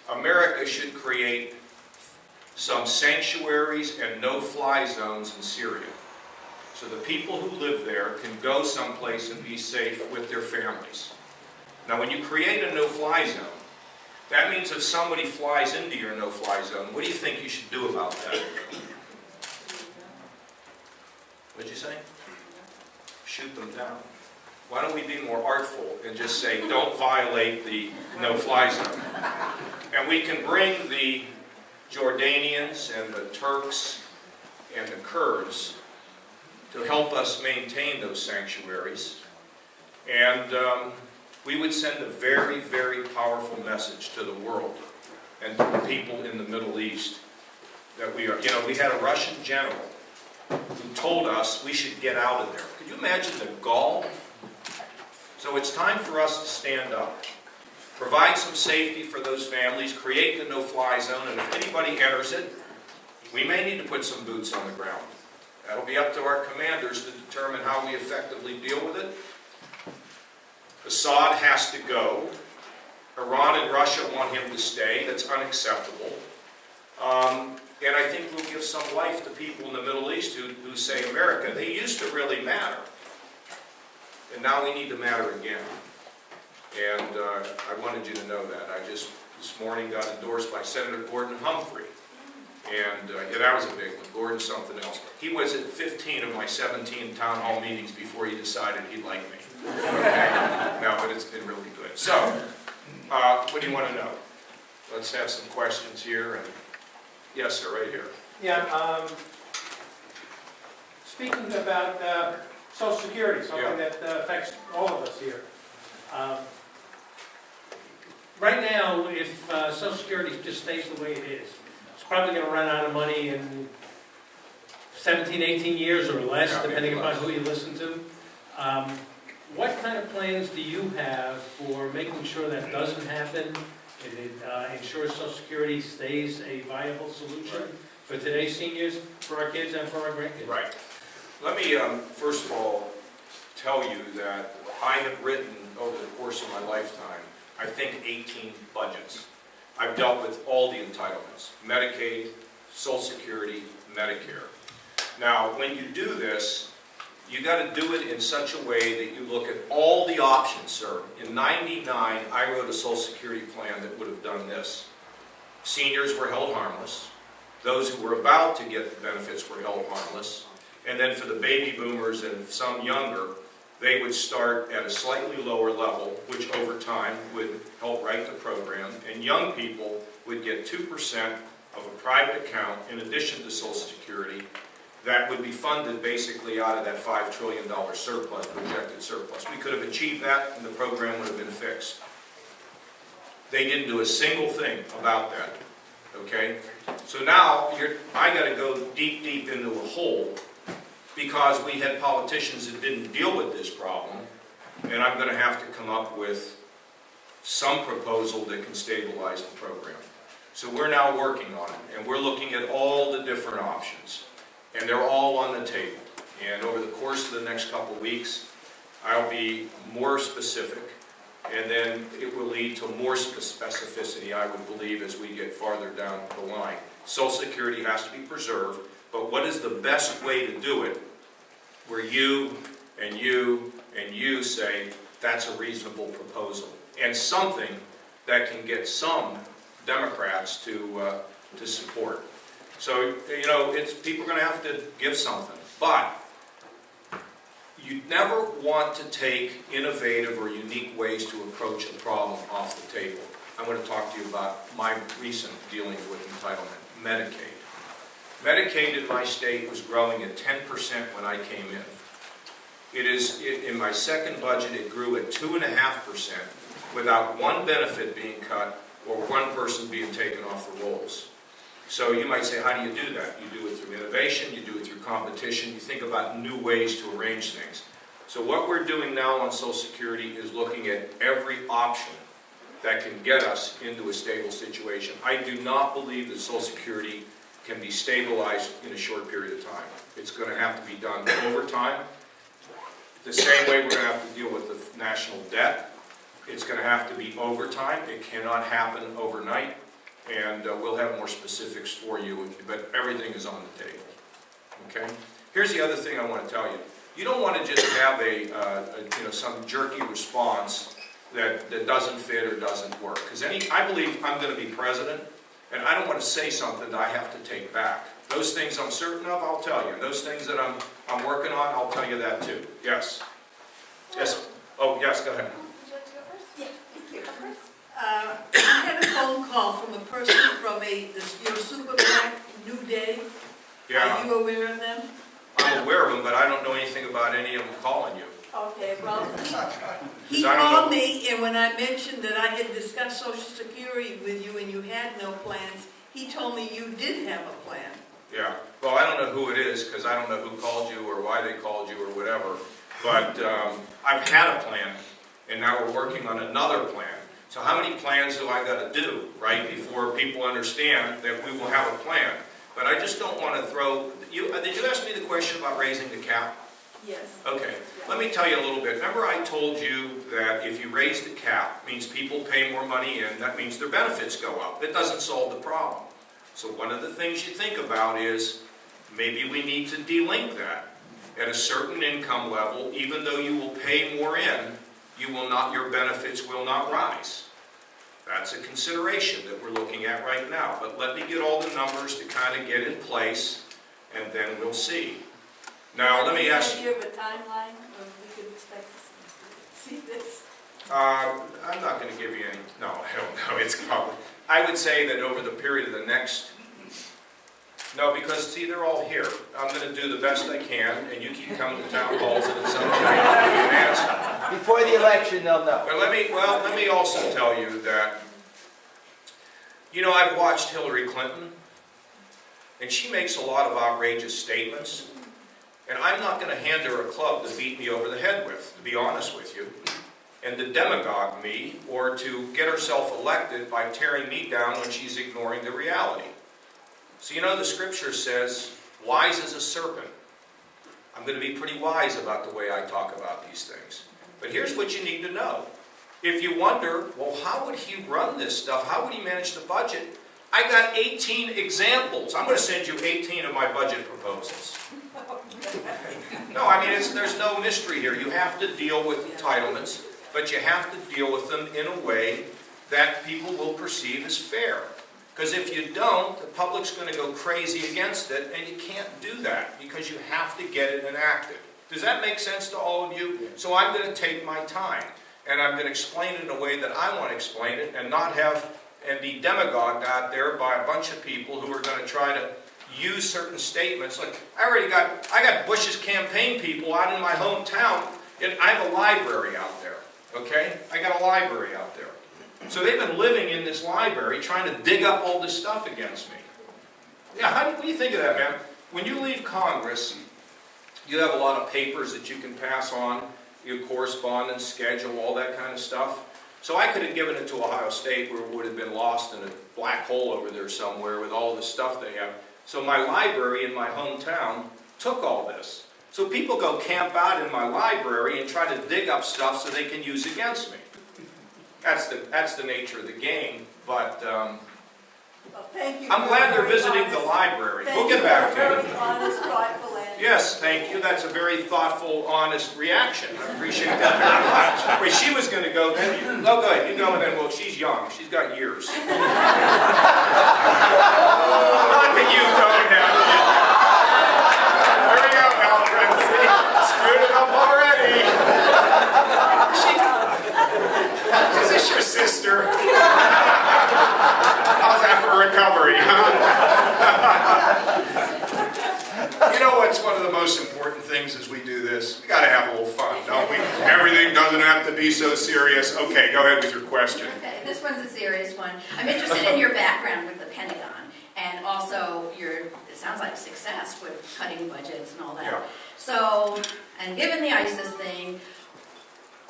America should create some sanctuaries and no-fly zones in Syria. So the people who live there can go someplace and be safe with their families. Now when you create a no-fly zone, that means if somebody flies into your no-fly zone, what do you think you should do about that? What'd you say? Shoot them down. Why don't we be more artful and just say, don't violate the no-fly zone? And we can bring the Jordanians and the Turks and the Kurds to help us maintain those sanctuaries. And we would send a very, very powerful message to the world and to the people in the Middle East that we are, we had a Russian general who told us we should get out of there. Could you imagine the gall? So it's time for us to stand up, provide some safety for those families, create the no-fly zone, and if anybody enters it, we may need to put some boots on the ground. That'll be up to our commanders to determine how we effectively deal with it. Assad has to go. Iran and Russia want him to stay. That's unacceptable. And I think we'll give some life to people in the Middle East who say, America, they used to really matter. And now we need to matter again. And I wanted you to know that. I just, this morning, got endorsed by Senator Gordon Humphrey. And yeah, that was a big one. Gordon's something else. He was at 15 of my 17 town hall meetings before he decided he'd like me. Okay? No, but it's been really good. So, what do you want to know? Let's have some questions here. And yes, sir, right here. Yeah, speaking about Social Security, something that affects all of us here. Right now, if Social Security just stays the way it is, it's probably going to run out of money in 17, 18 years or less, depending upon who you listen to. What kind of plans do you have for making sure that doesn't happen, and it ensures Social Security stays a viable solution for today's seniors, for our kids, and for our grandkids? Right. Let me, first of all, tell you that I have written, over the course of my lifetime, I think 18 budgets. I've dealt with all the entitlements: Medicaid, Social Security, Medicare. Now, when you do this, you got to do it in such a way that you look at all the options, sir. In '99, I wrote a Social Security plan that would have done this. Seniors were held harmless. Those who were about to get the benefits were held harmless. And then for the baby boomers and some younger, they would start at a slightly lower level, which over time would help write the program. And young people would get 2% of a private account in addition to Social Security that would be funded basically out of that $5 trillion surplus, projected surplus. We could have achieved that and the program would have been fixed. They didn't do a single thing about that. Okay? So now I got to go deep, deep into a hole because we had politicians that didn't deal with this problem, and I'm going to have to come up with some proposal that can stabilize the program. So we're now working on it, and we're looking at all the different options, and they're all on the table. And over the course of the next couple of weeks, I'll be more specific, and then it will lead to more specificity, I would believe, as we get farther down the line. Social Security has to be preserved, but what is the best way to do it where you and you and you say that's a reasonable proposal, and something that can get some Democrats to support. So, people are going to have to give something, but you never want to take innovative or unique ways to approach a problem off the table. I'm going to talk to you about my recent dealings with entitlement, Medicaid. Medicaid in my state was growing at 10% when I came in. In my second budget, it grew at 2.5% without one benefit being cut or one person being taken off the rolls. So you might say, how do you do that? You do it through innovation, you do it through competition, you think about new ways to arrange things. So what we're doing now on Social Security is looking at every option that can get us into a stable situation. I do not believe that Social Security can be stabilized in a short period of time. It's going to have to be done over time. The same way we're going to have to deal with the national debt. It's going to have to be over time. It cannot happen overnight. and we'll have more specifics for you, but everything is on the table. Okay? Here's the other thing I want to tell you. You don't want to just have some jerky response that doesn't fit or doesn't work. Because I believe I'm going to be president, and I don't want to say something that I have to take back. Those things I'm certain of, I'll tell you. And those things that I'm working on, I'll tell you that too. Yes. Yes. Oh, yes. Go ahead. Would you like to go first? Yeah, thank you. First? I had a phone call from a person from your super PAC, New Day. Yeah. Are you aware of them? I'm aware of them, but I don't know anything about any of them calling you. Okay, well, he I don't called know. me, and when I mentioned that I had discussed Social Security with you and you had no plans, he told me you did have a plan. Yeah. Well, I don't know who it is because I don't know who called you or why they called you or whatever. But I've had a plan, and now we're working on another plan. So how many plans do I got to do, right, before people understand that we will have a plan? But I just don't want to throw... did you ask me the question about raising the cap? Yes. Okay. Let me tell you a little bit. Remember I told you that if you raise the cap, it means people pay more money in, that means their benefits go up. It doesn't solve the problem. So one of the things you think about is maybe we need to delink that. At a certain income level, even though you will pay more in, your benefits will not rise. That's a consideration that we're looking at right now. But let me get all the numbers to kind of get in place, and then we'll see. Now, let me ask you... Do you have a timeline when we could expect to see this? I'm not going to give you any... No, I don't know. It's probably... I would say that over the period of the next... No, because, see, they're all here. I'm going to do the best I can, and you keep coming to town halls, and at some point I'll give you an answer. Before the election, they'll know. But let me also tell you that, I've watched Hillary Clinton, and she makes a lot of outrageous statements, and I'm not going to hand her a club to beat me over the head with, to be honest with you, and to demagogue me, or to get herself elected by tearing me down when she's ignoring the reality. So the scripture says, wise as a serpent. I'm going to be pretty wise about the way I talk about these things. But here's what you need to know. If you wonder, well, how would he run this stuff? How would he manage the budget? I got 18 examples. I'm going to send you 18 of my budget proposals. No, I mean, there's no mystery here. You have to deal with entitlements, but you have to deal with them in a way that people will perceive as fair. Because if you don't, the public's going to go crazy against it, and you can't do that because you have to get it enacted. Does that make sense to all of you? Yeah. So I'm going to take my time, and I'm going to explain it in a way that I want to explain it, and not be demagogued out there by a bunch of people who are going to try to use certain statements. Like, I got Bush's campaign people out in my hometown, and I have a library out there, okay? I got a library out there. So they've been living in this library trying to dig up all this stuff against me. Yeah, what do you think of that, man? When you leave Congress, you have a lot of papers that you can pass on, your correspondence, schedule, all that kind of stuff. So I could have given it to Ohio State where it would have been lost in a black hole over there somewhere with all the stuff they have. So my library in my hometown took all this. So people go camp out in my library and try to dig up stuff so they can use against me. That's the nature of the game, but Well, thank you. I'm glad they're visiting the library. We'll get back to you. you. Very honest, thoughtful answer. Yes, thank you. That's a very thoughtful, honest reaction. I appreciate that very much. Wait, she was going to go then. Oh, go ahead. You go and then, well, she's young. She's got years. Not that you don't have it. There we go, Alfred. Screwed it up already. Is this your sister? How's that for recovery, huh? You know what's one of the most important things as we do this? We got to have a little fun, don't we? Everything doesn't have to be so serious. Okay, go ahead with your question. Okay, this one's a serious one. I'm interested in your background with the Pentagon, and also it sounds like success with cutting budgets and all that. Yeah. So, and given the ISIS thing,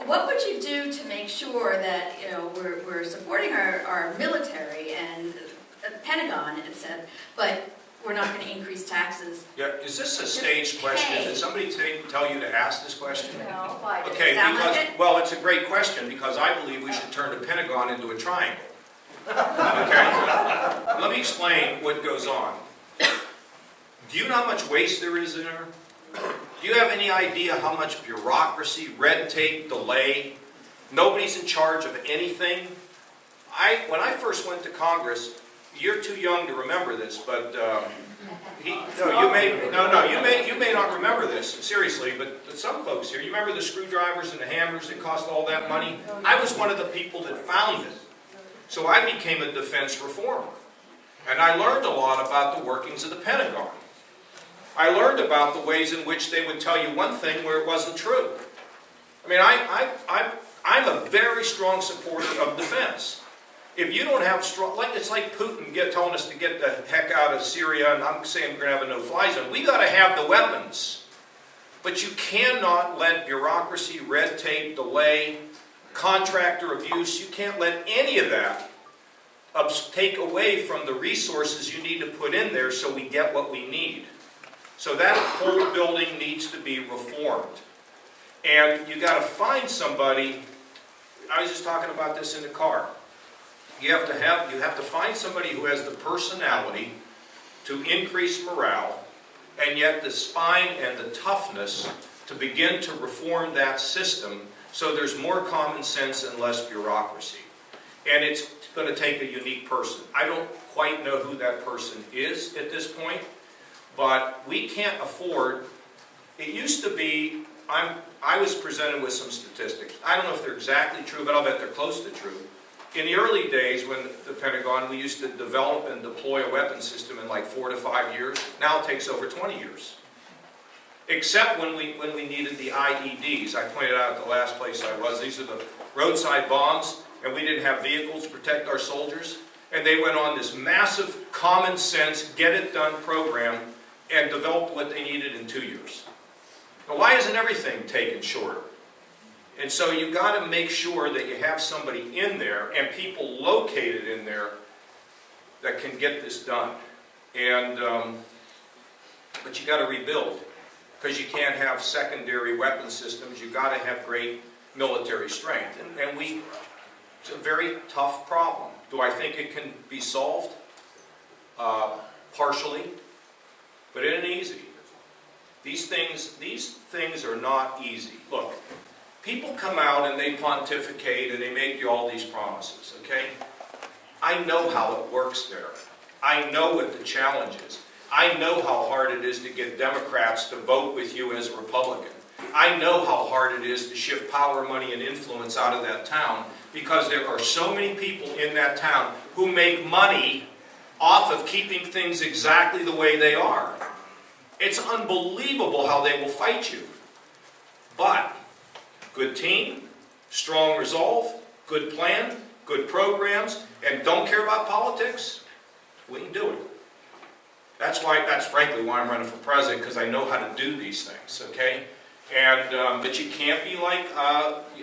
what would you do to make sure that we're supporting our military and the Pentagon, it said, but we're not going to increase taxes? Yeah, is this a staged question? Did somebody tell you to ask this question? No, why? Does Okay, it sound like it? well, it's a great question because I believe we should turn the Pentagon into a triangle. Okay? let me explain what goes on. Do you know how much waste there is in there? Do you have any idea how much bureaucracy, red tape, delay? Nobody's in charge of anything. When I first went to Congress, you're too young to remember this, but you may not remember this, seriously, but some folks here, you remember the screwdrivers and the hammers that cost all that money? I was one of the people that found it. So I became a defense reformer. And I learned a lot about the workings of the Pentagon. I learned about the ways in which they would tell you one thing where it wasn't true. I mean, I'm a very strong supporter of defense. If you don't have strong, it's like Putin telling us to get the heck out of Syria, and I'm saying we're going to have a no-fly zone. We got to have the weapons. But you cannot let bureaucracy, red tape, delay, contractor abuse, you can't let any of that take away from the resources you need to put in there so we get what we need. So that whole building needs to be reformed. And you got to find somebody. I was just talking about this in the car. You have to find somebody who has the personality to increase morale, and yet the spine and the toughness to begin to reform that system so there's more common sense and less bureaucracy. And it's going to take a unique person. I don't quite know who that person is at this point, but we can't afford. It used to be, I was presented with some statistics. I don't know if they're exactly true, but I'll bet they're close to true. In the early days when the Pentagon, we used to develop and deploy a weapon system in like 4 to 5 years. Now it takes over 20 years. Except when we needed the IEDs. I pointed out at the last place I was, these are the roadside bombs, and we didn't have vehicles to protect our soldiers. And they went on this massive, common sense, get-it-done program and developed what they needed in 2 years. Now, why isn't everything taken shorter? And so you've got to make sure that you have somebody in there and people located in there that can get this done. And but you got to rebuild, because you can't have secondary weapon systems. You've got to have great military strength. And it's a very tough problem. Do I think it can be solved? Partially, but it ain't easy. These things are not easy. Look. People come out and they pontificate and they make you all these promises, okay? I know how it works there. I know what the challenge is. I know how hard it is to get Democrats to vote with you as a Republican. I know how hard it is to shift power, money, and influence out of that town, because there are so many people in that town who make money off of keeping things exactly the way they are. It's unbelievable how they will fight you. But good team, strong resolve, good plan, good programs, and don't care about politics, we can do it. That's frankly why I'm running for president, because I know how to do these things, okay? And, but you can't be like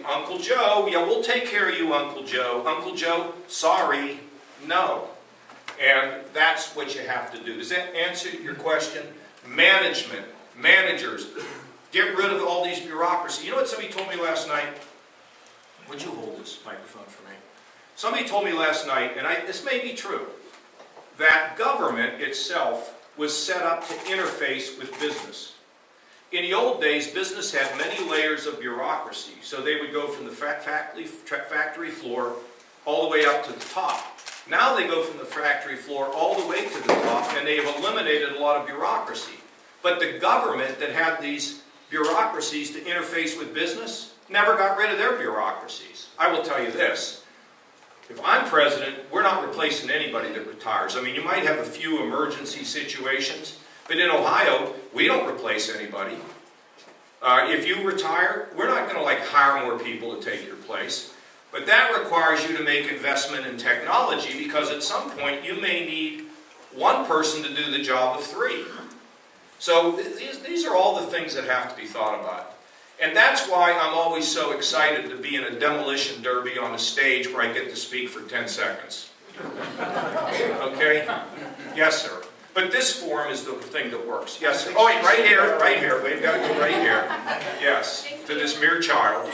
Uncle Joe. Yeah, we'll take care of you, Uncle Joe. Uncle Joe, sorry, no. And that's what you have to do. Does that answer your question? Management, managers, get rid of all these bureaucracy. You know what somebody told me last night? Would you hold this microphone for me? Somebody told me last night, and this may be true, that government itself was set up to interface with business. In the old days, business had many layers of bureaucracy. So they would go from the factory floor all the way up to the top. Now they go from the factory floor all the way to the top, and they have eliminated a lot of bureaucracy. But the government that had these bureaucracies to interface with business never got rid of their bureaucracies. I will tell you this. If I'm president, we're not replacing anybody that retires. I mean, you might have a few emergency situations, but in Ohio, we don't replace anybody. If you retire, we're not going to hire more people to take your place. But that requires you to make investment in technology, because at some point you may need one person to do the job of 3. So these are all the things that have to be thought about. And that's why I'm always so excited to be in a demolition derby on a stage where I get to speak for 10 seconds. Okay? Yes, sir. But this forum is the thing that works. Yes, sir. Oh, wait, right here, right here. We've got to go right here. Yes, to this mere child.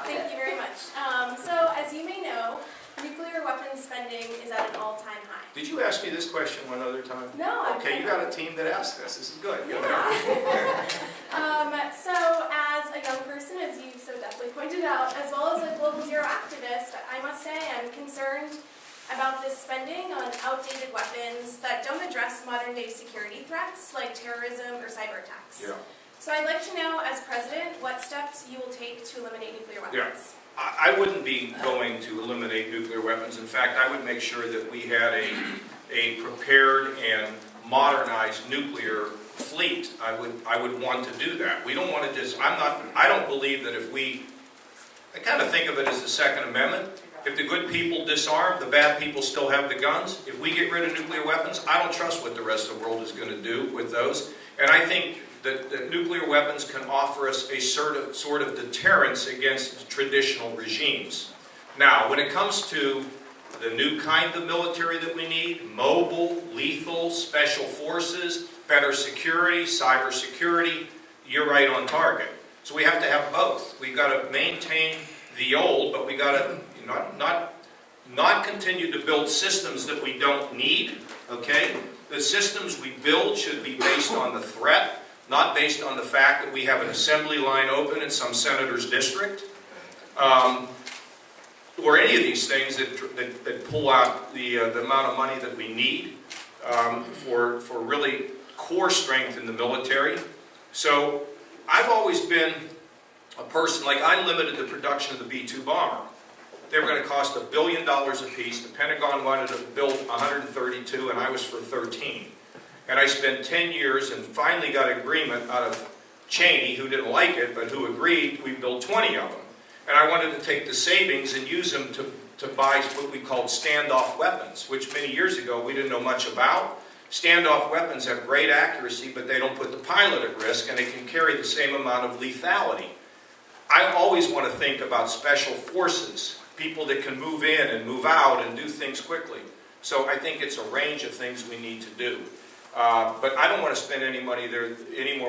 Thank you very much. So, as you may know, nuclear weapons weapons spending is at an all-time high. Did you ask me this question one other time? No. Okay, you got a team that asked this. This is good. Go ahead. Yeah. So as a young person, as you so definitely pointed out, as well as a Global Zero activist, I must say I'm concerned about this spending on outdated weapons that don't address modern-day security threats like terrorism or cyber attacks. Yeah. So I'd like to know, as president, what steps you will take to eliminate nuclear weapons. I wouldn't be going to eliminate nuclear weapons. In fact, I would make sure that we had a prepared and modernized nuclear fleet. I would want to do that. We don't want to just, I don't believe that I kind of think of it as the Second Amendment. If the good people disarm, the bad people still have the guns. If we get rid of nuclear weapons, I don't trust what the rest of the world is going to do with those. And I think that nuclear weapons can offer us a sort of deterrence against traditional regimes. Now, when it comes to the new kind of military that we need, mobile, lethal, special forces, better security, cyber security, you're right on target. So we have to have both. We've got to maintain the old, but we got to not continue to build systems that we don't need, okay? The systems we build should be based on the threat, not based on the fact that we have an assembly line open in some senator's district, or any of these things that pull out the amount of money that we need for really core strength in the military. So I've always been a person, like I limited the production of the B-2 bomber. They were going to cost $1 billion a piece. The Pentagon wanted to build 132, and I was for 13. And I spent 10 years and finally got agreement out of Cheney, who didn't like it, but who agreed we build 20 of them. And I wanted to take the savings and use them to buy what we called standoff weapons, which many years ago we didn't know much about. Standoff weapons have great accuracy, but they don't put the pilot at risk, and they can carry the same amount of lethality. I always want to think about special forces, people that can move in and move out and do things quickly. So I think it's a range of things we need to do. But I don't want to spend any more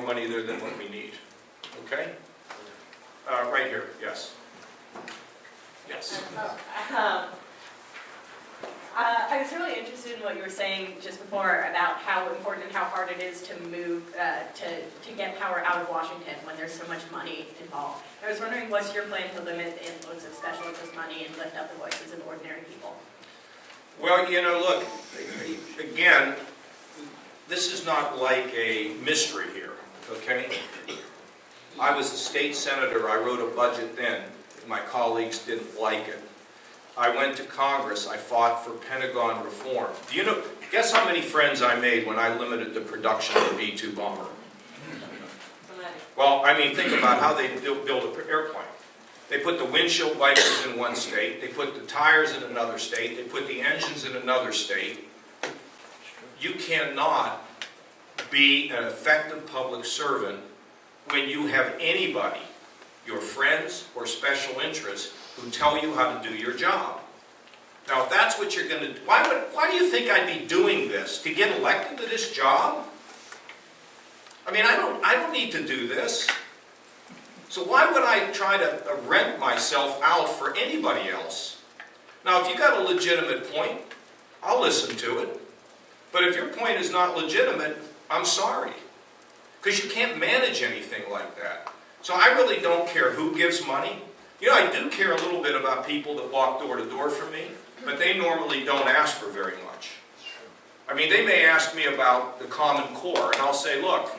money there than what we need. Okay? Right here, yes. Yes. I was really interested in what you were saying just before about how important and how hard it is to move, to get power out of Washington when there's so much money involved. I was wondering, what's your plan to limit the influence of special interest money and lift up the voices of ordinary people? Well, you know, look, again, this is not like a mystery here, okay? I was a state senator. I wrote a budget then. My colleagues didn't like it. I went to Congress. I fought for Pentagon reform. Do you know, guess how many friends I made when I limited the production of the B-2 bomber? Well, I mean, think about how they build an airplane. They put the windshield wipers in one state. They put the tires in another state. They put the engines in another state. You cannot be an effective public servant when you have anybody, your friends or special interests, who tell you how to do your job. Now, if that's what you're going to do, why do you think I'd be doing this? To get elected to this job? I mean, I don't need to do this. So why would I try to rent myself out for anybody else? Now, if you got a legitimate point, I'll listen to it. But if your point is not legitimate, I'm sorry. Because you can't manage anything like that. So I really don't care who gives money. You know, I do care a little bit about people that walk door to door for me, but they normally don't ask for very much. I mean, they may ask me about the Common Core, and I'll say, look,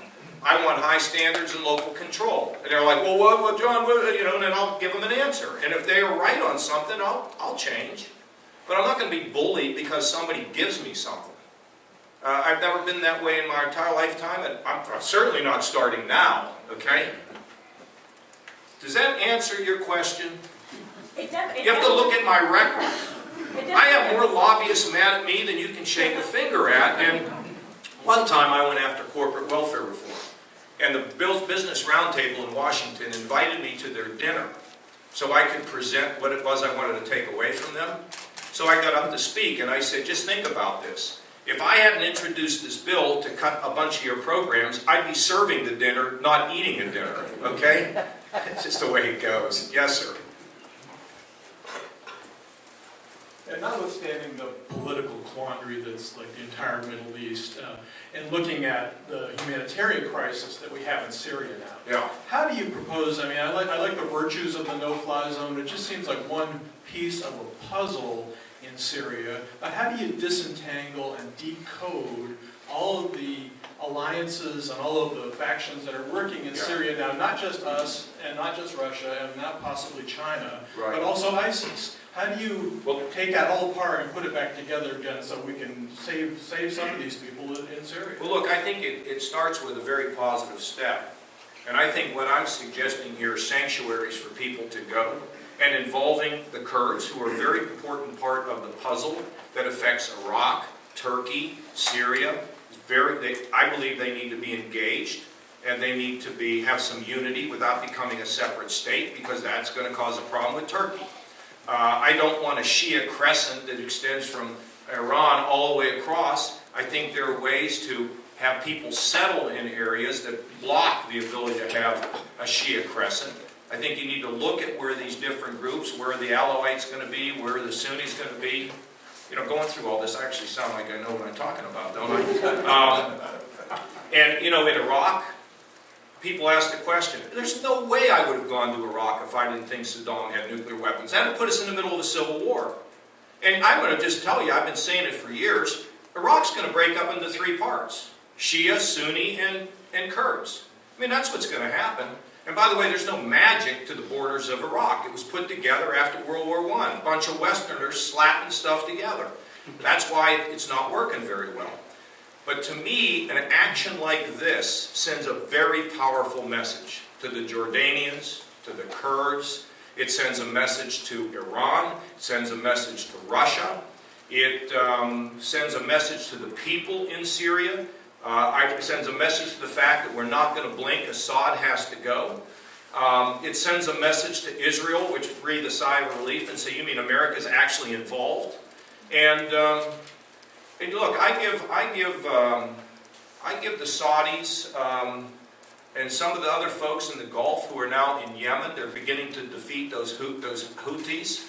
I want high standards and local control. And they're like, well, what John, you know, and then I'll give them an answer. And if they are right on something, I'll change. But I'm not going to be bullied because somebody gives me something. I've never been that way in my entire lifetime, and I'm certainly not starting now, okay? Does that answer your question? You have to look at my record. I have more lobbyists mad at me than you can shake a finger at. And one time I went after corporate welfare reform. And the Business Roundtable in Washington invited me to their dinner so I could present what it was I wanted to take away from them. So I got up to speak and I said, just think about this. If I hadn't introduced this bill to cut a bunch of your programs, I'd be serving the dinner, not eating a dinner, okay? It's just the way it goes. Yes, sir. And notwithstanding the political quandary that's like the entire Middle East, and looking at the humanitarian crisis that we have in Syria now, Yeah. how do you propose, I mean, I like the virtues of the no-fly zone. It just seems like one piece of a puzzle in Syria, but how do you disentangle and decode all of the alliances and all of the factions that are working in Syria now, not just us and not just Russia and not possibly China, but also ISIS? How do you take that all apart and put it back together again so we can save some of these people in Syria? Well, look, I think it starts with a very positive step. And I think what I'm suggesting here is sanctuaries for people to go, and involving the Kurds, who are a very important part of the puzzle that affects Iraq, Turkey, Syria. I believe they need to be engaged, and they need to have some unity without becoming a separate state, because that's going to cause a problem with Turkey. I don't want a Shia crescent that extends from Iran all the way across. I think there are ways to have people settle in areas that block the ability to have a Shia crescent. I think you need to look at where these different groups, where the Alawites going to be, where the Sunnis going to be. You know, going through all this, I actually sound like I know what I'm talking about, don't I? And, you know, in Iraq, people ask the question, there's no way I would have gone to Iraq if I didn't think Saddam had nuclear weapons. That would put us in the middle of a civil war. And I'm going to just tell you, I've been saying it for years, Iraq's going to break up into three parts: Shia, Sunni, and Kurds. I mean, that's what's going to happen. And by the way, there's no magic to the borders of Iraq. It was put together after World War I. A bunch of Westerners slapping stuff together. That's why it's not working very well. But to me, an action like this sends a very powerful message to the Jordanians, to the Kurds. It sends a message to Iran. It sends a message to Russia. It sends a message to the people in Syria. It sends a message to the fact that we're not going to blink. Assad has to go. It sends a message to Israel, which breathe a sigh of relief and say, you mean America's actually involved? And look, I give the Saudis and some of the other folks in the Gulf who are now in Yemen, they're beginning to defeat those Houthis.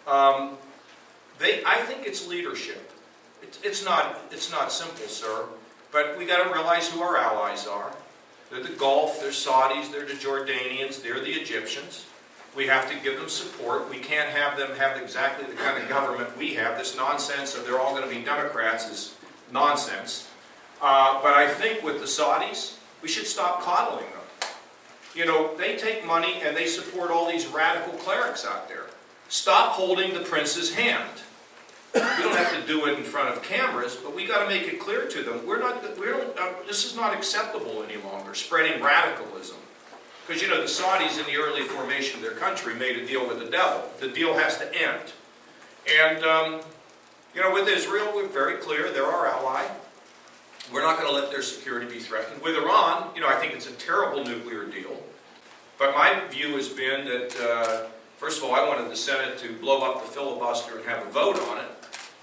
I think it's leadership. It's not simple, sir. But we got to realize who our allies are. They're the Gulf, they're Saudis, they're the Jordanians, they're the Egyptians. We have to give them support. We can't have them have exactly the kind of government we have. This nonsense of they're all going to be Democrats is nonsense. But I think with the Saudis, we should stop coddling them. You know, they take money and they support all these radical clerics out there. Stop holding the prince's hand. We don't have to do it in front of cameras, but we got to make it clear to them. This is not acceptable any longer, spreading radicalism. Because, you know, the Saudis in the early formation of their country made a deal with the devil. The deal has to end. And, you know, with Israel, we're very clear. They're our ally. We're not going to let their security be threatened. With Iran, you know, I think it's a terrible nuclear deal. But my view has been that, first of all, I wanted the Senate to blow up the filibuster and have a vote on it.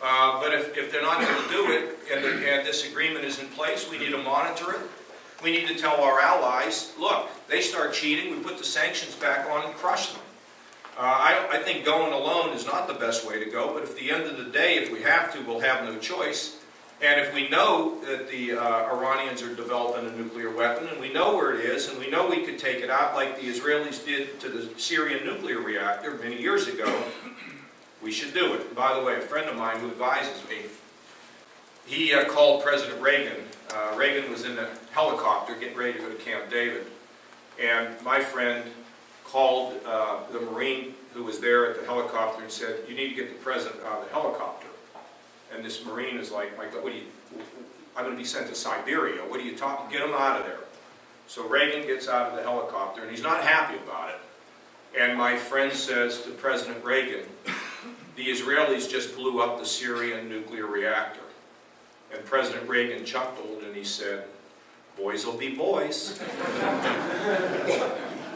But if they're not going to do it, and this agreement is in place, we need to monitor it. We need to tell our allies, look, they start cheating, we put the sanctions back on and crush them. I think going alone is not the best way to go, but at the end of the day, if we have to, we'll have no choice. And if we know that the Iranians are developing a nuclear weapon, and we know where it is, and we know we could take it out like the Israelis did to the Syrian nuclear reactor many years ago, we should do it. And by the way, a friend of mine who advises me, he called President Reagan. Reagan was in a helicopter getting ready to go to Camp David. And my friend called the Marine who was there at the helicopter and said, you need to get the President out of the helicopter. And this Marine is like, my God, I'm going to be sent to Siberia. What are you talking? Get him out of there. So Reagan gets out of the helicopter, and he's not happy about it. And my friend says to President Reagan, the Israelis just blew up the Syrian nuclear reactor. And President Reagan chuckled, and he said, boys will be boys.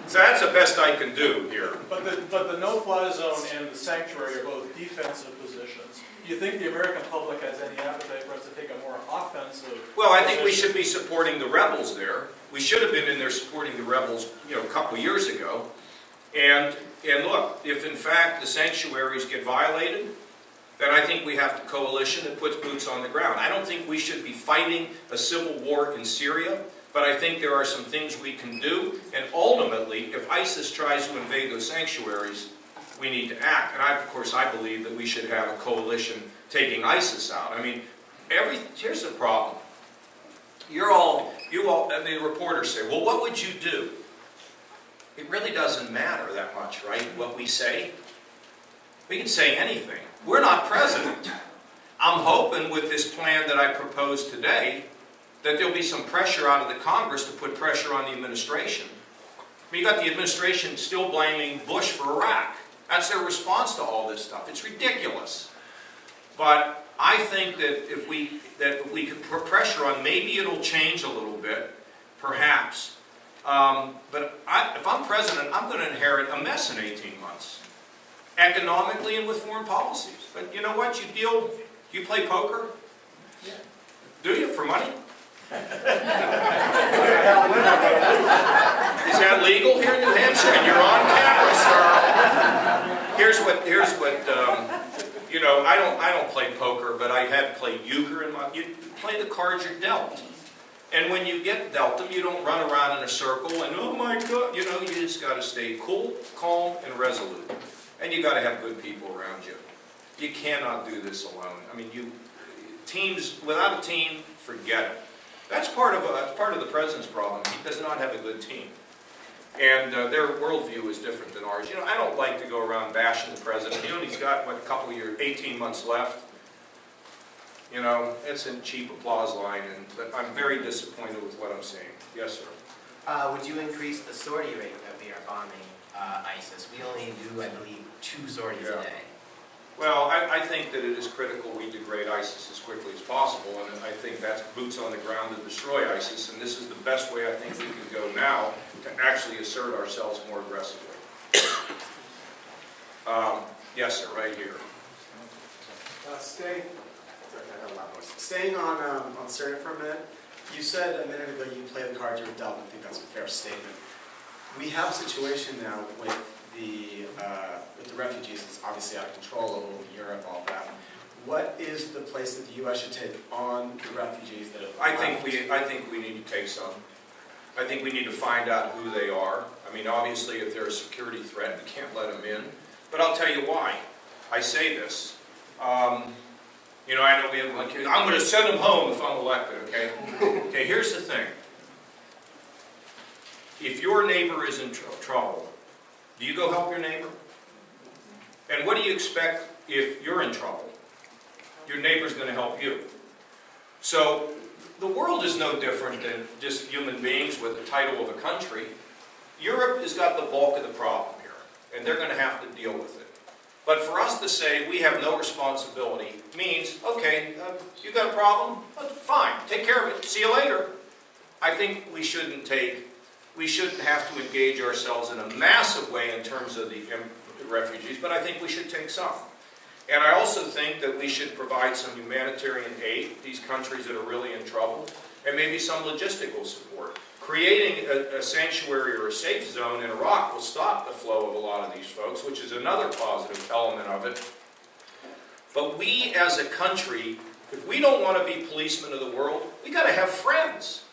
So that's the best I can do here. But the no-fly zone and the sanctuary are both defensive positions. Do you think the American public has any appetite for us to take a more offensive Well, I think we should be supporting the rebels there. We should have been in there supporting the rebels, you know, a couple years ago. And look, if in fact the sanctuaries get violated, then think we have to coalition that puts boots on the ground. I don't think we should be fighting a civil war in Syria, but I think there are some things we can do, and ultimately, if ISIS tries to invade those sanctuaries, we need to act. And of course, I believe that we should have a coalition taking ISIS out. I mean, here's the problem. You all, I mean, reporters say, well, what would you do? It really doesn't matter that much, right, what we say. We can say anything. We're not president. I'm hoping with this plan that I proposed today that there'll be some pressure out of the Congress to put pressure on the administration. I mean, you got the administration still blaming Bush for Iraq. That's their response to all this stuff. It's ridiculous. But I think that if we could put pressure on, maybe it'll change a little bit, perhaps. But if I'm president, I'm going to inherit a mess in 18 months, economically and with foreign policies. But you know what? You play poker? Yeah. Do you, for money? Is that legal here in New Hampshire? And you're on camera, sir. Here's what you know, I don't play poker, but I have played euchre. You play the cards you're dealt. And when you get dealt them, you don't run around in a circle and, oh my God, you know, you just got to stay cool, calm, and resolute. And you got to have good people around you. You cannot do this alone. I mean, teams, without a team, forget it. That's part of the president's problem. He does not have a good team. And their worldview is different than ours. You know, I don't like to go around bashing the president. You know, he's got, what, a couple of years, 18 months left. You know, it's a cheap applause line, but I'm very disappointed with what I'm seeing. Yes, sir. Would you increase the sortie rate that we are bombing ISIS? We only do, I believe, 2 sorties a day. Well, I think that it is critical we degrade ISIS as quickly as possible, and I think that's boots on the ground to destroy ISIS, and this is the best way I think we can go now to actually assert ourselves more aggressively. Yes, sir, right here. Staying on Syria for a minute, you said a minute ago you play the cards you're dealt. I think that's a fair statement. We have a situation now with the refugees. It's obviously out of control over Europe, all that. What is the place that the U.S. should take on the refugees that have I think we need to take some. I think we need to find out who they are. I mean, obviously, if they're a security threat, we can't let them in. But I'll tell you why. I say this. You know, I know we have one kid. I'm going to send them home if I'm elected, okay? Okay, here's the thing. If your neighbor is in trouble, do you go help your neighbor? And what do you expect if you're in trouble? Your neighbor's going to help you. So the world is no different than just human beings with the title of a country. Europe has got the bulk of the problem here, and they're going to have to deal with it. But for us to say we have no responsibility means, okay, you got a problem? Fine, take care of it. See you later. I think we shouldn't have to engage ourselves in a massive way in terms of the refugees, but I think we should take some. And I also think that we should provide some humanitarian aid to these countries that are really in trouble, and maybe some logistical support. Creating a sanctuary or a safe zone in Iraq will stop the flow of a lot of these folks, which is another positive element of it. But we as a country, if we don't want to be policemen of the world, we got to have friends.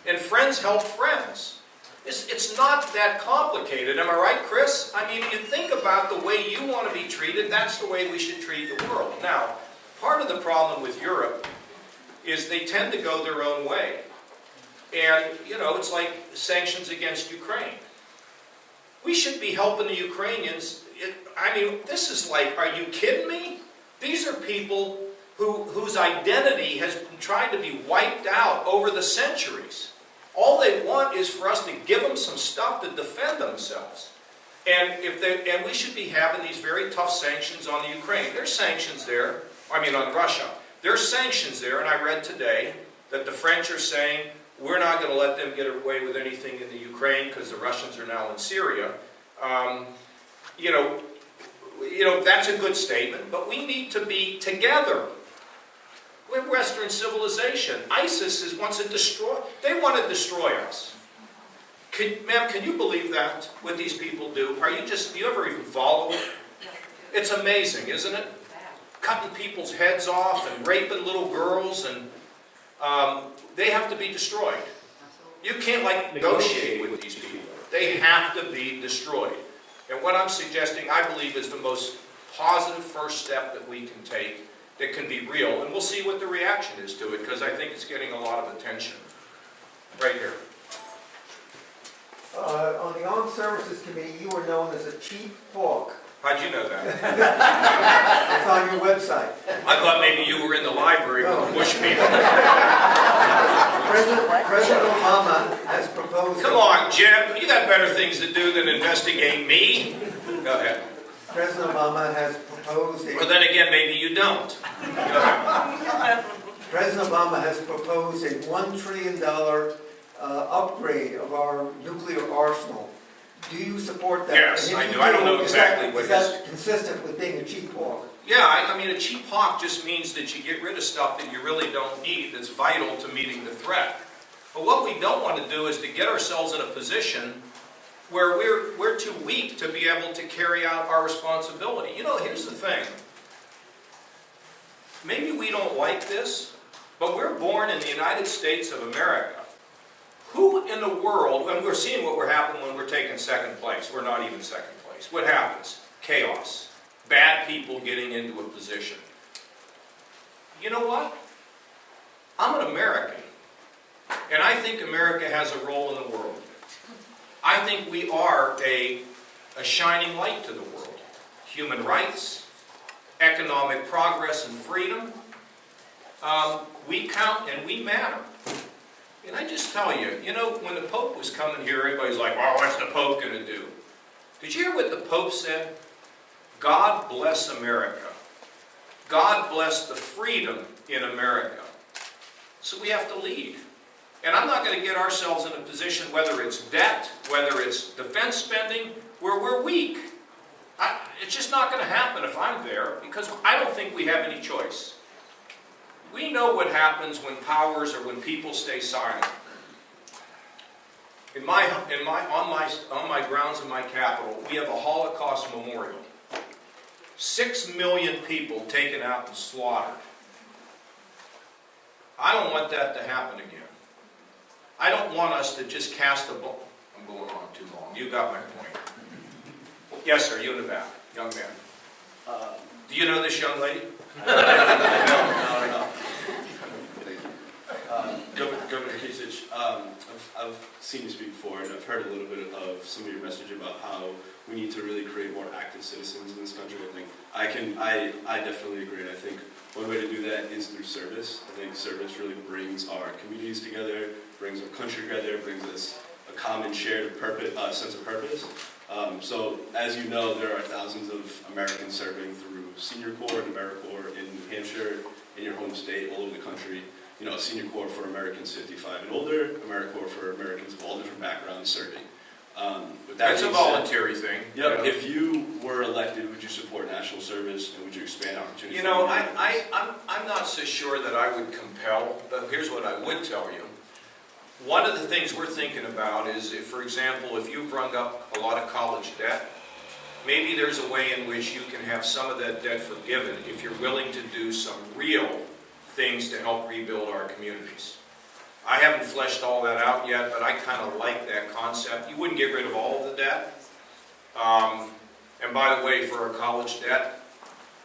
And friends help friends. It's not that complicated. Am I right, Chris? I mean, you think about the way you want to be treated, that's the way we should treat the world. Now, part of the problem with Europe is they tend to go their own way. And, you know, it's like sanctions against Ukraine. We should be helping the Ukrainians. I mean, this is like, are you kidding me? These are people whose identity has been tried to be wiped out over the centuries. All they want is for us to give them some stuff to defend themselves. And we should be having these very tough sanctions on the Ukraine. There's sanctions there, on Russia. There's sanctions there, and I read today that the French are saying, we're not going to let them get away with anything in the Ukraine because the Russians are now in Syria. You know, that's a good statement, but we need to be together. We're Western civilization. ISIS wants to destroy. They want to destroy us. Ma'am, can you believe that? What these people do? Do you ever even follow it? It's amazing, isn't it? cutting people's heads off and raping little girls, and they have to be destroyed. You can't negotiate with these people. They have to be destroyed. And what I'm suggesting, I believe, is the most positive first step that we can take that can be real, and we'll see what the reaction is to it, because I think it's getting a lot of attention. Right here. On the Armed Services Committee, you were known as a cheap hawk. How'd you know that? It's on your website. I thought maybe you were in the library with the Bush people. President Obama has proposed... Come on, Jim. You got better things to do than investigate me. Go ahead. President Obama has proposed a... Or then again, maybe you don't. Go ahead. President Obama has proposed a $1 trillion upgrade of our nuclear arsenal. Do you support that? Yes, And if I you do. I don't know exactly what is that consistent with being a cheap hawk? Yeah, I mean, a cheap hawk just means that you get rid of stuff that you really don't need that's vital to meeting the threat. But what we don't want to do is to get ourselves in a position where we're too weak to be able to carry out our responsibility. You know, here's the thing. Maybe we don't like this, but we're born in the United States of America. Who in the world, and we're seeing what we're happening when we're taking second place. We're not even second place. What happens? Chaos. Bad people getting into a position. You know what? I'm an American, and I think America has a role in the world. I think we are a shining light to the world. Human rights, economic progress and freedom, we count and we matter. And I just tell you, you know, when the Pope was coming here, everybody's like, well, what's the Pope going to do? Did you hear what the Pope said? God bless America. God bless the freedom in America. So we have to lead. And I'm not going to get ourselves in a position, whether it's debt, whether it's defense spending, where we're weak. It's just not going to happen if I'm there, because I don't think we have any choice. We know what happens when powers or when people stay silent. On my grounds in my capital, we have a Holocaust memorial. 6 million people taken out and slaughtered. I don't want that to happen again. I don't want us to just cast a ball. I'm going on too long. You got my point. Yes, sir. You in the back, young man. Do you know this young lady? No. Governor Kasich, I've seen you speak before, and I've heard a little bit of some of your message about how we need to really create more active citizens in this country. I definitely agree, and I think one way to do that is through service. I think service really brings our communities together, brings our country together, brings us a common shared purpose, sense of purpose. So, as you know, there are thousands of Americans serving through Senior Corps and AmeriCorps in New Hampshire, in your home state, all over the country. You know, Senior Corps for Americans 55 and older, AmeriCorps for Americans of all different backgrounds serving. That's a voluntary thing. Yep. If you were elected, would you support national service, and would you expand opportunities? You know, I'm not so sure that I would compel, but here's what I would tell you. One of the things we're thinking about is, if, for example, if you've rung up a lot of college debt, maybe there's a way in which you can have some of that debt forgiven if you're willing to do some real things to help rebuild our communities. I haven't fleshed all that out yet, but I kind of like that concept. You wouldn't get rid of all of the debt. And by the way, for our college debt,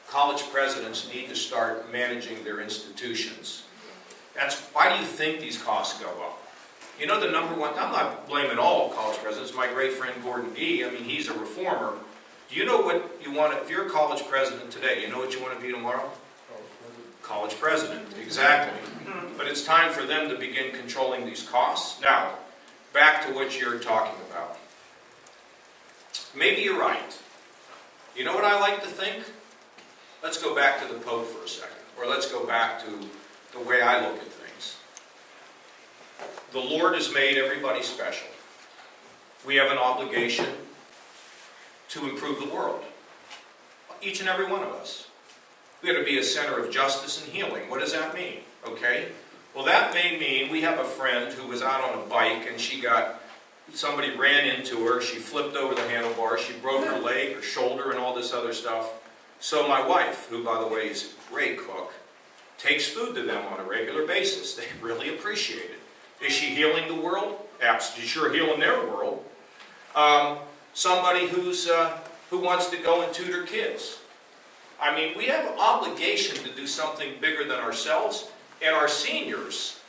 college presidents need to start managing their institutions. Why do you think these costs go up? You know, the number one, I'm not blaming all college presidents. My great friend Gordon D., I mean, he's a reformer. Do you know what you want, if you're a college president today, you know what you want to be tomorrow? College president, exactly. But it's time for them to begin controlling these costs. Now, back to what you're talking about. Maybe you're right. You know what I like to think? Let's go back to the Pope for a second. Or let's go back to the way I look at things. The Lord has made everybody special. We have an obligation to improve the world. Each and every one of us. We have to be a center of justice and healing. What does that mean? Okay? Well, that may mean we have a friend who was out on a bike and somebody ran into her, she flipped over the handlebars, she broke her leg, her shoulder, and all this other stuff. So my wife, who by the way is a great cook, takes food to them on a regular basis. They really appreciate it. Is she healing the world? Absolutely, sure healing their world. Somebody who wants to go and tutor kids. I mean, we have an obligation to do something bigger than ourselves, and our seniors,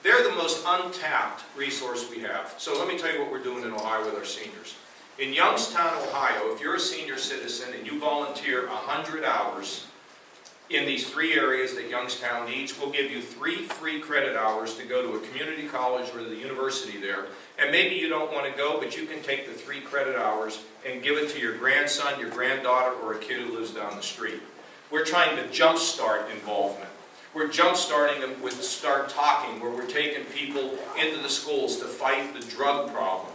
they're the most untapped resource we have. So let me tell you what we're doing in Ohio with our seniors. In Youngstown, Ohio, if you're a senior citizen and you volunteer 100 hours in these 3 areas that Youngstown needs, we'll give you 3 free credit hours to go to a community college or the university there. And maybe you don't want to go, but you can take the 3 credit hours and give it to your grandson, your granddaughter, or a kid who lives down the street. We're trying to jumpstart involvement. We're jumpstarting them with Start Talking, where we're taking people into the schools to fight the drug problem.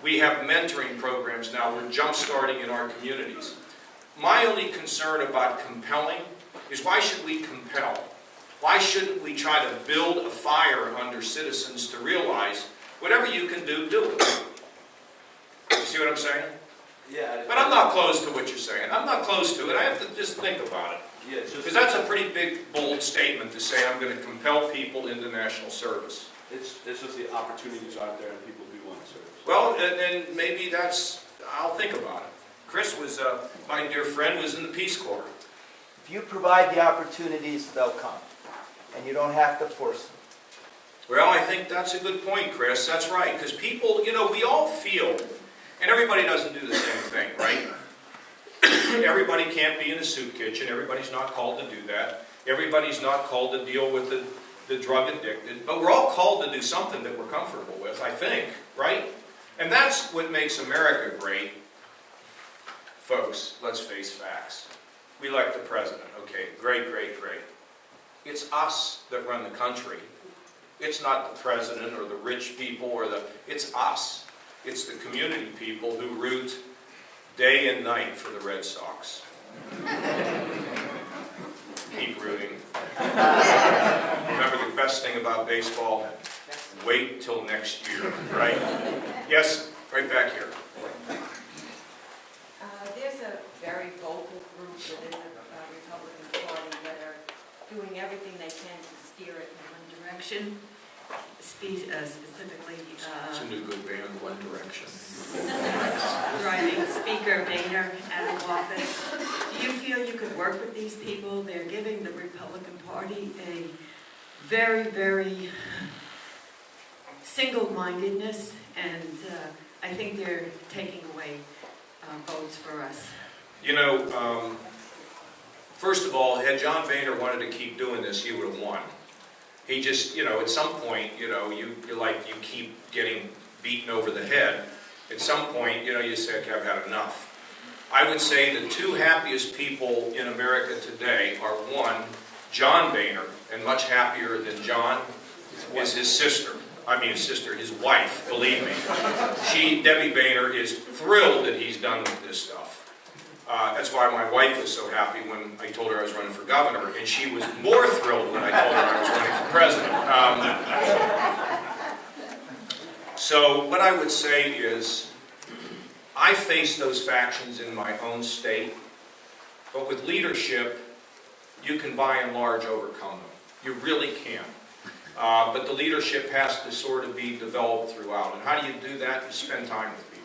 We have mentoring programs now. We're jumpstarting in our communities. My only concern about compelling is, why should we compel? Why shouldn't we try to build a fire under citizens to realize whatever you can do, do it? You see what I'm saying? Yeah. But I'm not close to what you're saying. I'm not close to it. I have to just think about it. Yeah, it's just. Because that's a pretty big, bold statement to say I'm going to compel people into national service. It's just the opportunities out there and people do want to serve. Well, and maybe I'll think about it. Chris was, my dear friend, was in the Peace Corps. If you provide the opportunities, they'll come. And you don't have to force them. Well, I think that's a good point, Chris. That's right. Because people, we all feel, and everybody doesn't do the same thing, right? Everybody can't be in a soup kitchen. Everybody's not called to do that. Everybody's not called to deal with the drug addicted. But we're all called to do something that we're comfortable with, I think, right? And that's what makes America great. Folks, let's face facts. We elect the president. Okay, great, great, great. It's us that run the country. It's not the president or the rich people it's us. It's the community people who root day and night for the Red Sox. Keep rooting. Remember the best thing about baseball? Wait till next year, right? Yes, right back here. There's a very vocal group within the Republican Party that are doing everything they can to steer it in one direction. Specifically, It's a new good band, One Direction. driving Speaker Boehner out of office. Do you feel you could work with these people? They're giving the Republican Party a very, very single-mindedness, and I think they're taking away votes for us. First of all, had John Boehner wanted to keep doing this, he would have won. He just, at some point, you keep getting beaten over the head. At some point, you say, okay, I've had enough. I would say the 2 happiest people in America today are, 1, John Boehner, and much happier than John is his sister. His wife, believe me. Debbie Boehner, is thrilled that he's done with this stuff. That's why my wife was so happy when I told her I was running for governor, and she was more thrilled when I told her I was running for president. So what I would say is, I face those factions in my own state, but with leadership, you can by and large overcome them. You really can. But the leadership has to sort of be developed throughout. And how do you do that? You spend time with people.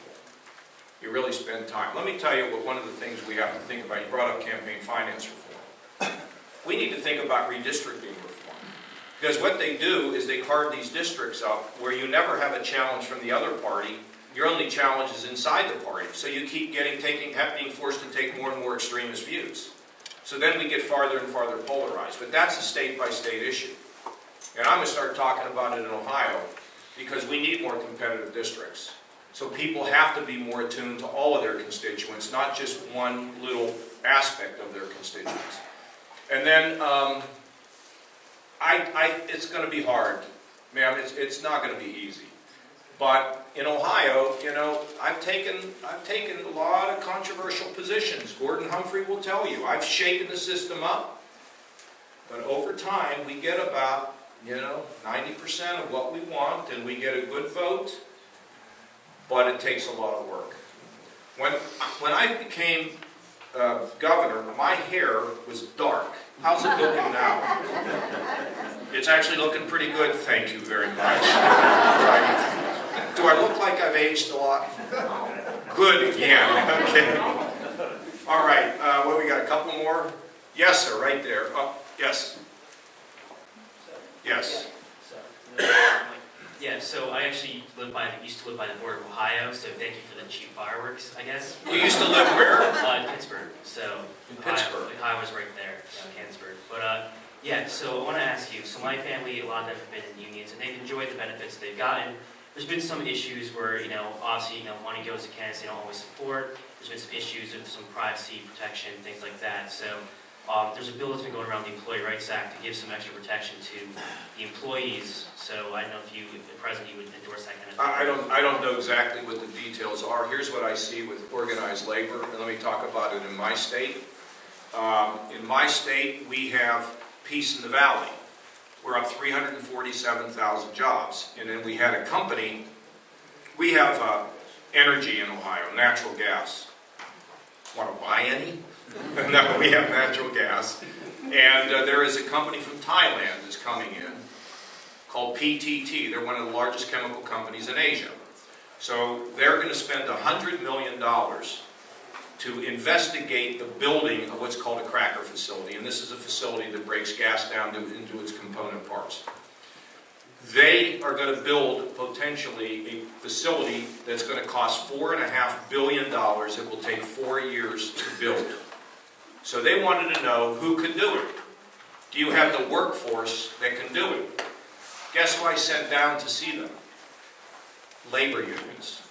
You really spend time. Let me tell you one of the things we have to think about. You brought up campaign finance reform. We need to think about redistricting reform. Because what they do is they carve these districts up where you never have a challenge from the other party. Your only challenge is inside the party. So you keep being forced to take more and more extremist views. So then we get farther and farther polarized. But that's a state-by-state issue. And I'm going to start talking about it in Ohio because we need more competitive districts. So people have to be more attuned to all of their constituents, not just one little aspect of their constituents. And then it's going to be hard, ma'am. It's not going to be easy. But in Ohio, I've taken a lot of controversial positions. Gordon Humphrey will tell you I've shaken the system up. But over time, we get about 90% of what we want, and we get a good vote. But it takes a lot of work. When I became governor, my hair was dark. How's it looking now? It's actually looking pretty good, thank you very much. Do I look like I've aged a lot? Good again, okay. All right, what we got, a couple more? Yes, sir, right there. Oh, yes. Yes. Yeah, so I actually used to live by the border of Ohio, so thank you for the cheap fireworks, I guess. You used to live where? In Pittsburgh. So In Pittsburgh. Ohio's right there, Canonsburg. But yeah, so I want to ask you. So my family, a lot of them have been in unions, and they've enjoyed the benefits they've gotten. There's been some issues where, obviously, money goes to candidates they don't always support. There's been some issues with some privacy protection, things like that. So there's a bill that's been going around the Employee Rights Act to give some extra protection to the employees. So I don't know if the president, you would endorse that kind of thing. I don't know exactly what the details are. Here's what I see with organized labor, and let me talk about it in my state. In my state, we have Peace in the Valley. We're up 347,000 jobs. And then we had a company, we have energy in Ohio, natural gas. Want to buy any? No, we have natural gas. And there is a company from Thailand that's coming in called PTT. They're one of the largest chemical companies in Asia. So they're going to spend $100 million to investigate the building of what's called a cracker facility. And this is a facility that breaks gas down into its component parts. They are going to build potentially a facility that's going to cost $4.5 billion. It will take 4 years to build. So they wanted to know who could do it. Do you have the workforce that can do it? Guess who I sent down to see them? Labor unions.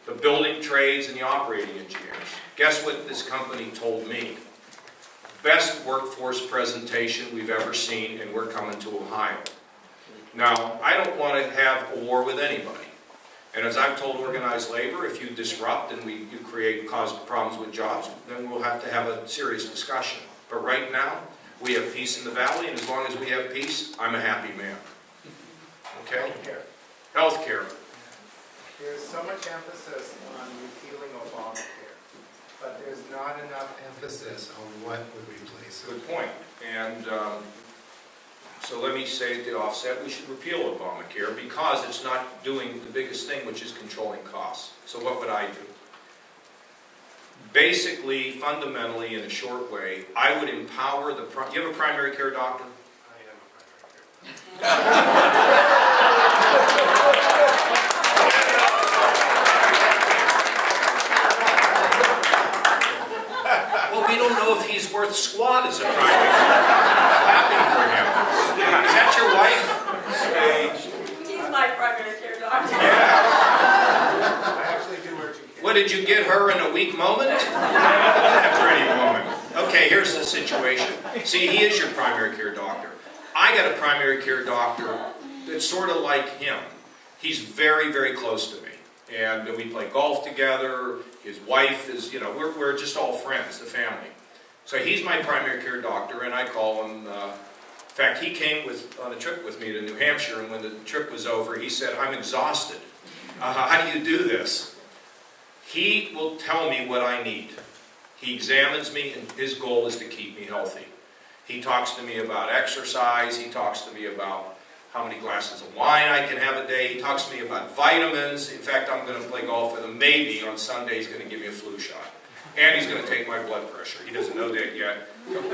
The building trades and the operating engineers. Guess what this company told me? Best workforce presentation we've ever seen, and we're coming to Ohio. Now, I don't want to have a war with anybody. And as I've told organized labor, if you disrupt and you cause problems with jobs, then we'll have to have a serious discussion. But right now, we have peace in the valley, and as long as we have peace, I'm a happy man. Okay? Healthcare. There's so much emphasis on repealing Obamacare, but there's not enough emphasis on what would replace it. Good point. And so let me say at the offset, we should repeal Obamacare because it's not doing the biggest thing, which is controlling costs. So what would I do? Basically, fundamentally, in a short way, I would empower the... You have a primary care doctor? I am a primary care Well, we don't know if he's worth squat as a primary care. Clapping for him. Is that your wife? He's my primary care doctor. Yeah. I actually do urgent care. What, did you get her in a weak moment? A pretty woman. Okay, here's the situation. See, he is your primary care doctor. I got a primary care doctor that's sort of like him. He's very, very close to me. And we play golf together. His wife is, we're just all friends, the family. So he's my primary care doctor, and I call him. In fact, he came on a trip with me to New Hampshire, and when the trip was over, he said, "I'm exhausted. How do you do this?" He will tell me what I need. He examines me, and his goal is to keep me healthy. He talks to me about exercise. He talks to me about how many glasses of wine I can have a day. He talks to me about vitamins. In fact, I'm going to play golf with him. Maybe on Sunday he's going to give me a flu shot. And he's going to take my blood pressure. He doesn't know that yet.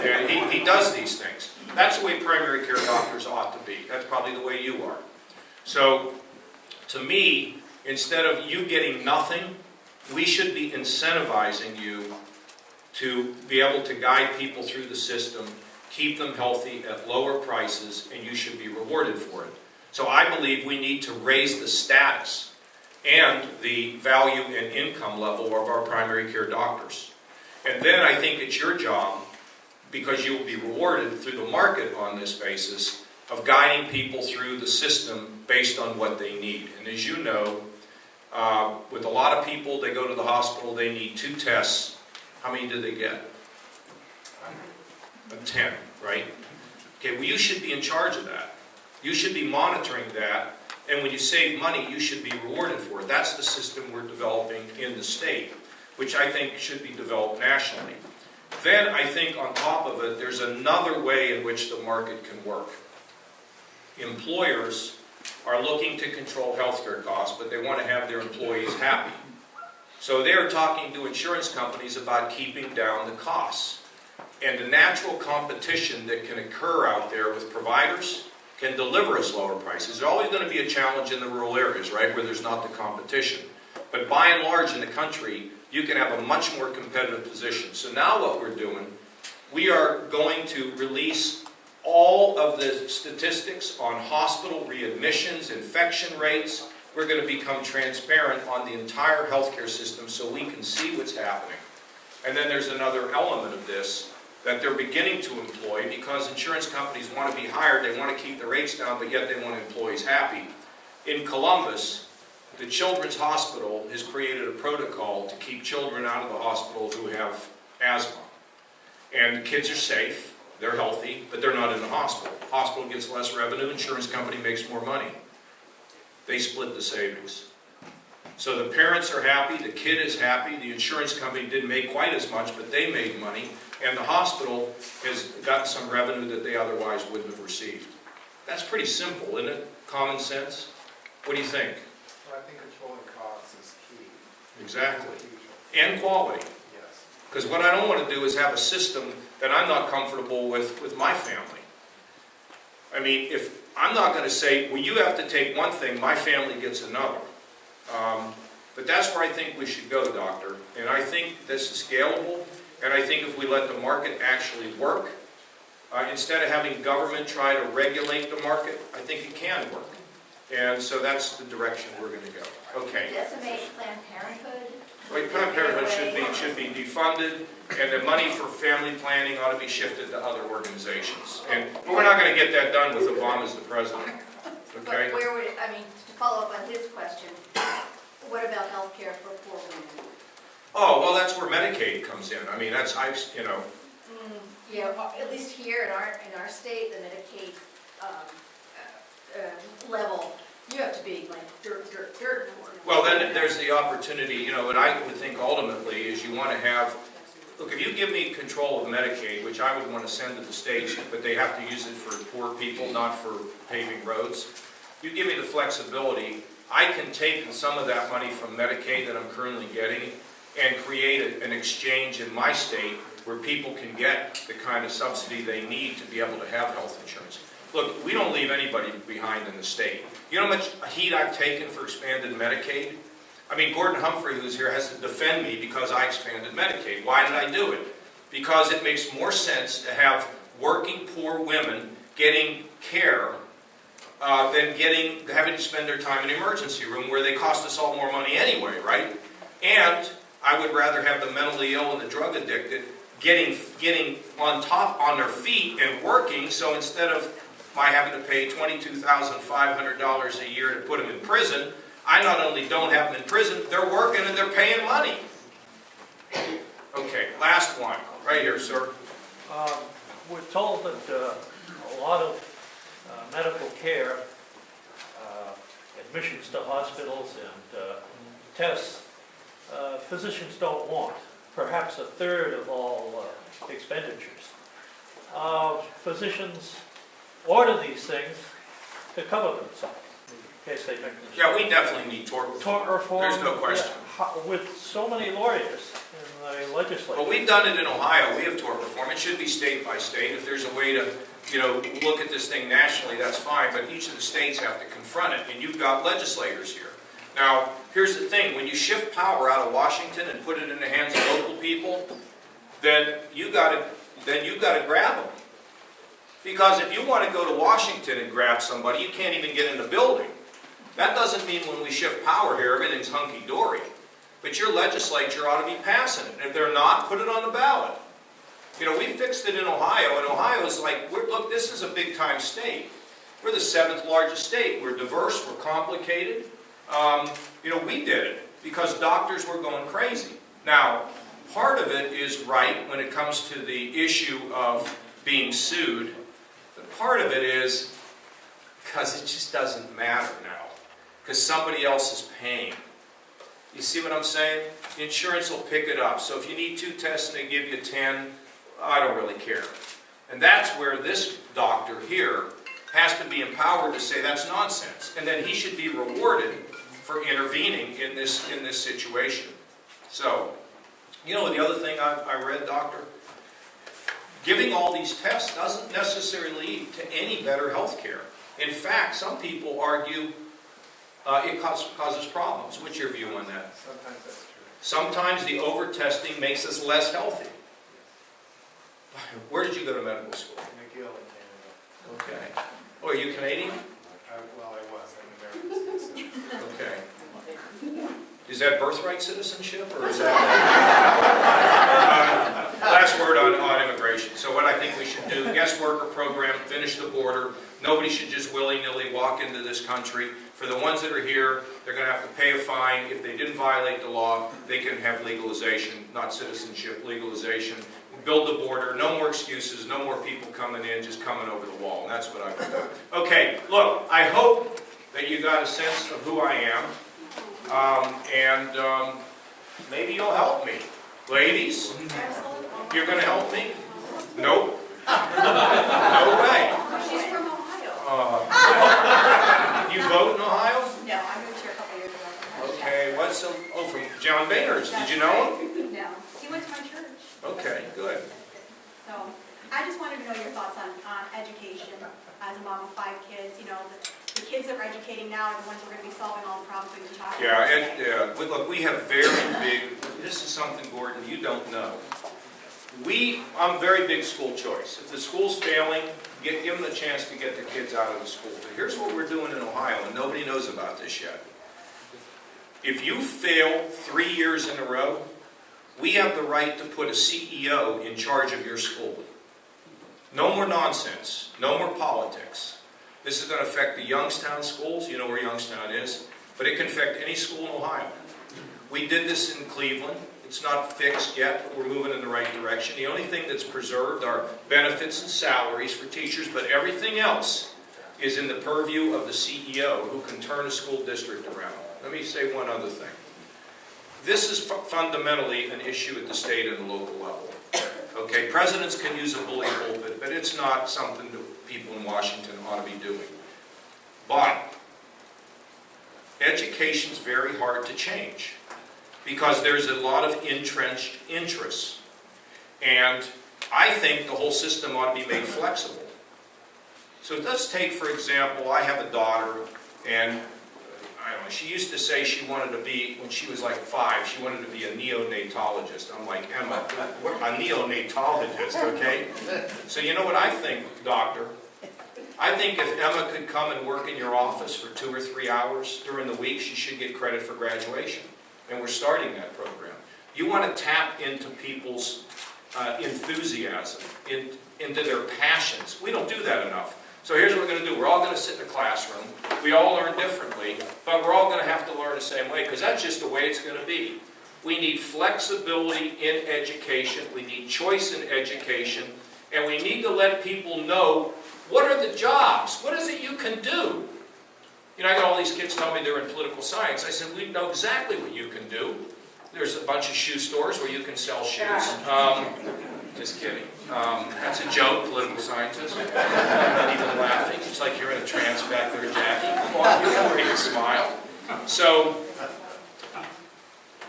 And he does these things. That's the way primary care doctors ought to be. That's probably the way you are. So, to me, instead of you getting nothing, we should be incentivizing you to be able to guide people through the system, keep them healthy at lower prices, and you should be rewarded for it. So I believe we need to raise the status and the value and income level of our primary care doctors. And then I think it's your job, because you will be rewarded through the market on this basis, of guiding people through the system based on what they need. And as you know, with a lot of people, they go to the hospital, they need 2 tests. How many do they get? 10, right? Okay, well, you should be in charge of that. You should be monitoring that, and when you save money, you should be rewarded for it. That's the system we're developing in the state, which I think should be developed nationally. Then I think on top of it, there's another way in which the market can work. Employers are looking to control healthcare costs, but they want to have their employees happy. So they're talking to insurance companies about keeping down the costs. And the natural competition that can occur out there with providers can deliver us lower prices. There's always going to be a challenge in the rural areas, right, where there's not the competition. But by and large in the country, you can have a much more competitive position. So now what we're doing, we are going to release all of the statistics on hospital readmissions, infection rates. We're going to become transparent on the entire healthcare system so we can see what's happening. And then there's another element of this that they're beginning to employ because insurance companies want to be hired, they want to keep the rates down, but yet they want employees happy. In Columbus, the Children's Hospital has created a protocol to keep children out of the hospital who have asthma. And the kids are safe, they're healthy, but they're not in the hospital. Hospital gets less revenue, insurance company makes more money. They split the savings. So the parents are happy, the kid is happy, the insurance company didn't make quite as much, but they made money, and the hospital has gotten some revenue that they otherwise wouldn't have received. That's pretty simple, isn't it? Common sense? What do you think? Well, I think controlling costs is key. Exactly. And quality. Yes. Because what I don't want to do is have a system that I'm not comfortable with my family. I mean, if I'm not going to say, well, you have to take one thing, my family gets another. But that's where I think we should go, Doctor. And I think this is scalable. And I think if we let the market actually work, instead of having government try to regulate the market, I think it can work. And so that's the direction we're going to go. Okay. Decimate Planned Parenthood. Wait, Planned Parenthood should be defunded, and the money for family planning ought to be shifted to other organizations. But we're not going to get that done with Obama as the president. Okay? But where would, I mean, to follow up on his question, what about health care for poor women? Oh, well, that's where Medicaid comes in. I mean, that's, you know. Yeah, at least here in our state, the Medicaid level, you have to be like dirt poor. Well, then there's the opportunity, you know, what I would think ultimately is you want to have, look, if you give me control of Medicaid, which I would want to send to the states, but they have to use it for poor people, not for paving roads, you give me the flexibility, I can take some of that money from Medicaid that I'm currently getting and create an exchange in my state where people can get the kind of subsidy they need to be able to have health insurance. Look, we don't leave anybody behind in the state. You know how much heat I've taken for expanded Medicaid? I mean, Gordon Humphrey, who's here, has to defend me because I expanded Medicaid. Why did I do it? Because it makes more sense to have working poor women getting care than having to spend their time in the emergency room where they cost us all more money anyway, right? And I would rather have the mentally ill and the drug addicted getting on their feet and working, so instead of my having to pay $22,500 a year to put them in prison, I not only don't have them in prison, they're working and they're paying money. Okay, last one. Right here, sir. We're told that a lot of medical care, admissions to hospitals and tests, physicians don't want. Perhaps a third of all expenditures. Physicians order these things to cover themselves in case they make mistakes. Yeah, we definitely need tort reform. Tort reform. There's no question. Yeah, with so many lawyers in the legislature. Well, we've done it in Ohio. We have tort reform. It should be state by state. If there's a way to, you know, look at this thing nationally, that's fine. But each of the states have to confront it, and you've got legislators here. Now, here's the thing: when you shift power out of Washington and put it in the hands of local people, then you got to grab them. Because if you want to go to Washington and grab somebody, you can't even get in the building. That doesn't mean when we shift power here, everything's hunky-dory. But your legislature ought to be passing it. And if they're not, put it on the ballot. You know, we fixed it in Ohio, and Ohio is like, look, this is a big-time state. We're the 7th largest state. We're diverse, we're complicated. You know, we did it because doctors were going crazy. Now, part of it is right when it comes to the issue of being sued. But part of it is because it just doesn't matter now. Because somebody else is paying. You see what I'm saying? The insurance will pick it up. So if you need 2 tests and they give you 10, I don't really care. And that's where this doctor here has to be empowered to say that's nonsense. And then he should be rewarded for intervening in this situation. So, you know, the other thing I read, Doctor, giving all these tests doesn't necessarily lead to any better health care. In fact, some people argue it causes problems. What's your view on that? Sometimes that's true. Sometimes the over-testing makes us less healthy. Where did you go to medical school? McGill in Canada. Okay. Oh, are you Canadian? Well, I was. I'm American citizen. Okay. Is that birthright citizenship, or is that... last word on immigration. So what I think we should do, guest worker program, finish the border. Nobody should just willy-nilly walk into this country. For the ones that are here, they're going to have to pay a fine. If they didn't violate the law, they can have legalization, not citizenship, legalization. Build the border, no more excuses, no more people coming in, just coming over the wall. And that's what I would do. Okay, look, I hope that you got a sense of who I am. Maybe you'll help me. Ladies, you're going to help me? Nope. No way. She's from Ohio. You vote in Ohio? No, I moved here a couple years ago. Okay, from John Boehner's. Did you know him? No, he went to my church. Okay, good. So, I just wanted to know your thoughts on education as a mom of 5 kids. You know, the kids that we're educating now are the ones who are going to be solving all the problems we've been talking about. Look, we have very big, this is something, Gordon, you don't know. I'm very big school choice. If the school's failing, give them the chance to get the kids out of the school. But here's what we're doing in Ohio, and nobody knows about this yet. If you fail 3 years in a row, we have the right to put a CEO in charge of your school. No more nonsense. No more politics. This is going to affect the Youngstown schools. You know where Youngstown is. But it can affect any school in Ohio. We did this in Cleveland. It's not fixed yet, but we're moving in the right direction. The only thing that's preserved are benefits and salaries for teachers, but everything else is in the purview of the CEO who can turn a school district around. Let me say one other thing. This is fundamentally an issue at the state and the local level. Okay, presidents can use a bully pulpit, but it's not something that people in Washington ought to be doing. But education's very hard to change because there's a lot of entrenched interests. And I think the whole system ought to be made flexible. So let's take, for example, I have a daughter, and I don't know, she used to say she wanted to be, when she was like 5, she wanted to be a neonatologist. I'm like, Emma, a neonatologist, okay? So you know what I think, doctor? I think if Emma could come and work in your office for 2 or 3 hours during the week, she should get credit for graduation. And we're starting that program. You want to tap into people's enthusiasm, into their passions. We don't do that enough. So here's what we're going to do. We're all going to sit in a classroom. We all learn differently, but we're all going to have to learn the same way because that's just the way it's going to be. We need flexibility in education. We need choice in education. And we need to let people know what are the jobs? What is it you can do? You know, I got all these kids telling me they're in political science. I said, we know exactly what you can do. There's a bunch of shoe stores where you can sell shoes. Just kidding. That's a joke, political scientist. I'm not even laughing. It's like you're in a trance back there, Jackie. Come on, you can make a smile. So,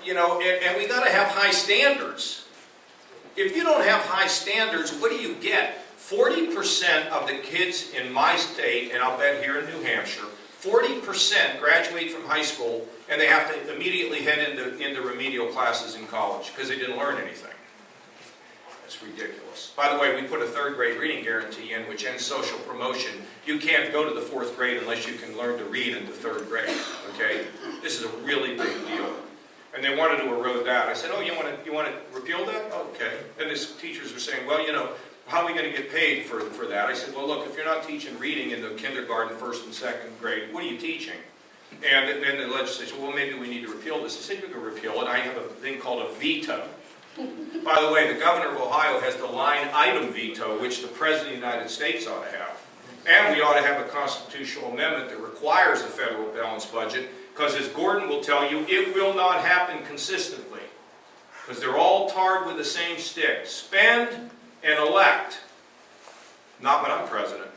you know, and we got to have high standards. If you don't have high standards, what do you get? 40% of the kids in my state, and I'll bet here in New Hampshire, 40% graduate from high school and they have to immediately head into remedial classes in college because they didn't learn anything. That's ridiculous. By the way, we put a 3rd grade reading guarantee in which ends social promotion. You can't go to the 4th grade unless you can learn to read in the 3rd grade. Okay? This is a really big deal. And they wanted to erode that. I said, oh, you want to repeal that? Okay. And these teachers are saying, well, you know, how are we going to get paid for that? I said, well, look, if you're not teaching reading in the kindergarten, 1st and 2nd grade, what are you teaching? And then the legislature, well, maybe we need to repeal this. I said, you can repeal it. I have a thing called a veto. By the way, the governor of Ohio has the line item veto, which the President of the United States ought to have. And we ought to have a constitutional amendment that requires a federal balanced budget, because as Gordon will tell you, it will not happen consistently. Because they're all tarred with the same stick. Spend, and elect, not when I'm president,